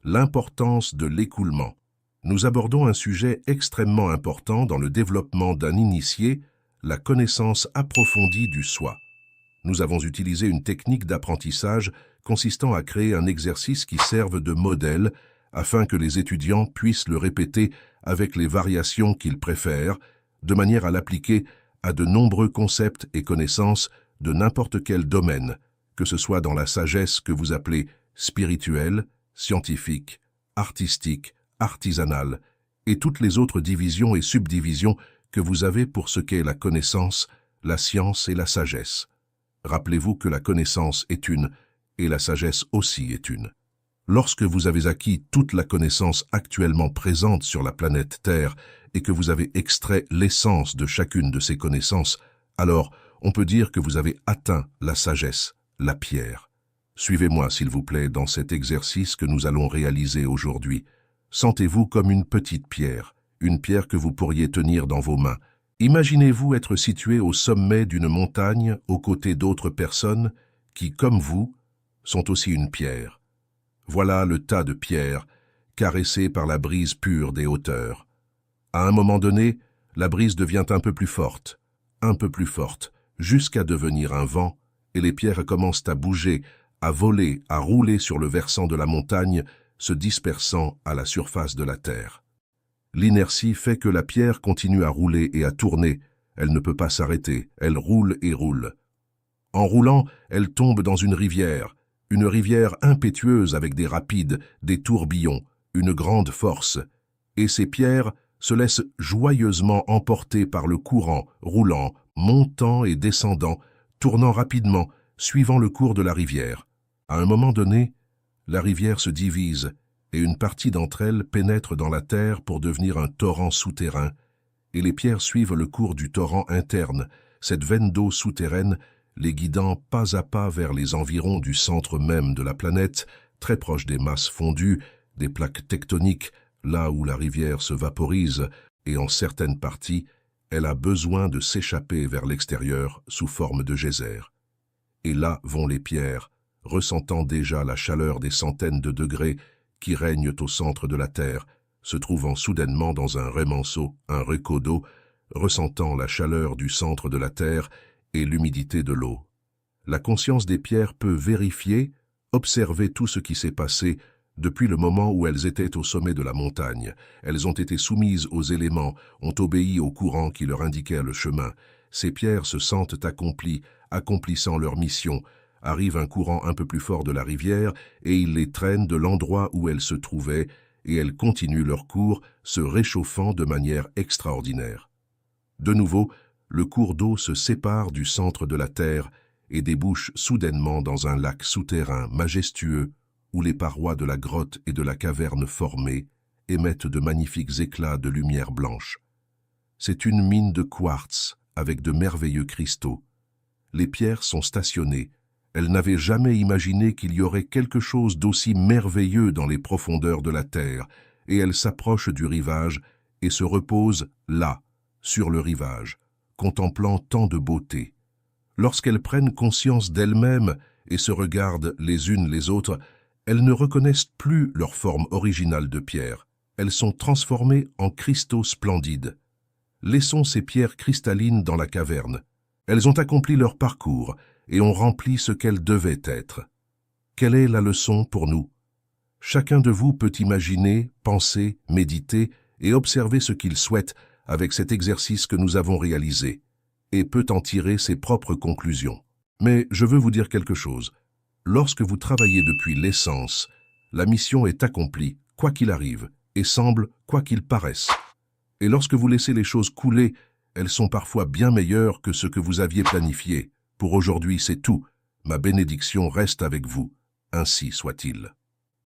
l'importance de l'écoulement. Nous abordons un sujet extrêmement important dans le développement d'un initié, la connaissance approfondie du soi. Nous avons utilisé une technique d'apprentissage consistant à créer un exercice qui serve de modèle afin que les étudiants puissent le répéter avec les variations qu'ils préfèrent, de manière à l'appliquer à de nombreux concepts et connaissances de n'importe quel domaine, que ce soit dans la sagesse que vous appelez spirituelle, scientifique, artistique, artisanale, et toutes les autres divisions et subdivisions que vous avez pour ce qu'est la connaissance, la science et la sagesse. Rappelez-vous que la connaissance est une, et la sagesse aussi est une. Lorsque vous avez acquis toute la connaissance actuellement présente sur la planète Terre et que vous avez extrait l'essence de chacune de ces connaissances, alors on peut dire que vous avez atteint la sagesse, la pierre. Suivez-moi, s'il vous plaît, dans cet exercice que nous allons réaliser aujourd'hui. Sentez-vous comme une petite pierre, une pierre que vous pourriez tenir dans vos mains. Imaginez-vous être situé au sommet d'une montagne aux côtés d'autres personnes qui, comme vous, sont aussi une pierre. Voilà le tas de pierres, caressé par la brise pure des hauteurs. À un moment donné, la brise devient un peu plus forte, jusqu'à devenir un vent, et les pierres commencent à bouger, à voler, à rouler sur le versant de la montagne, se dispersant à la surface de la terre. L'inertie fait que la pierre continue à rouler et à tourner. Elle ne peut pas s'arrêter, elle roule et roule. En roulant, elle tombe dans une rivière impétueuse avec des rapides, des tourbillons, une grande force. Et ces pierres se laissent joyeusement emporter par le courant, roulant, montant et descendant, tournant rapidement, suivant le cours de la rivière. À un moment donné, la rivière se divise et une partie d'entre elles pénètre dans la terre pour devenir un torrent souterrain, et les pierres suivent le cours du torrent interne, cette veine d'eau souterraine, les guidant pas à pas vers les environs du centre même de la planète, très proche des masses fondues, des plaques tectoniques, là où la rivière se vaporise, et en certaines parties, elle a besoin de s'échapper vers l'extérieur sous forme de geyser. Et là vont les pierres, ressentant déjà la chaleur des centaines de degrés qui règnent au centre de la Terre, se trouvant soudainement dans un remanceau, un reco d'eau, ressentant la chaleur du centre de la Terre et l'humidité de l'eau. La conscience des pierres peut vérifier, observer tout ce qui s'est passé depuis le moment où elles étaient au sommet de la montagne. Elles ont été soumises aux éléments, ont obéi au courant qui leur indiquait le chemin. Ces pierres se sentent accomplies, accomplissant leur mission. Arrive un courant un peu plus fort de la rivière et il les traîne de l'endroit où elles se trouvaient et elles continuent leur cours, se réchauffant de manière extraordinaire. De nouveau, le cours d'eau se sépare du centre de la Terre et débouche soudainement dans un lac souterrain majestueux où les parois de la grotte et de la caverne formées émettent de magnifiques éclats de lumière blanche. C'est une mine de quartz avec de merveilleux cristaux. Les pierres sont stationnées. Elles n'avaient jamais imaginé qu'il y aurait quelque chose d'aussi merveilleux dans les profondeurs de la terre, et elles s'approchent du rivage et se reposent là, sur le rivage, contemplant tant de beauté. Lorsqu'elles prennent conscience d'elles-mêmes et se regardent les unes les autres, elles ne reconnaissent plus leur forme originale de pierre. Elles sont transformées en cristaux splendides. Laissons ces pierres cristallines dans la caverne. Elles ont accompli leur parcours et ont rempli ce qu'elles devaient être. Quelle est la leçon pour nous? Chacun de vous peut imaginer, penser, méditer et observer ce qu'il souhaite avec cet exercice que nous avons réalisé, et peut en tirer ses propres conclusions. Mais je veux vous dire quelque chose. Lorsque vous travaillez depuis l'essence, la mission est accomplie, quoi qu'il arrive, et semble quoi qu'il paraisse. Et lorsque vous laissez les choses couler, elles sont parfois bien meilleures que ce que vous aviez planifié. Pour aujourd'hui, c'est tout. Ma bénédiction reste avec vous. Ainsi soit-il.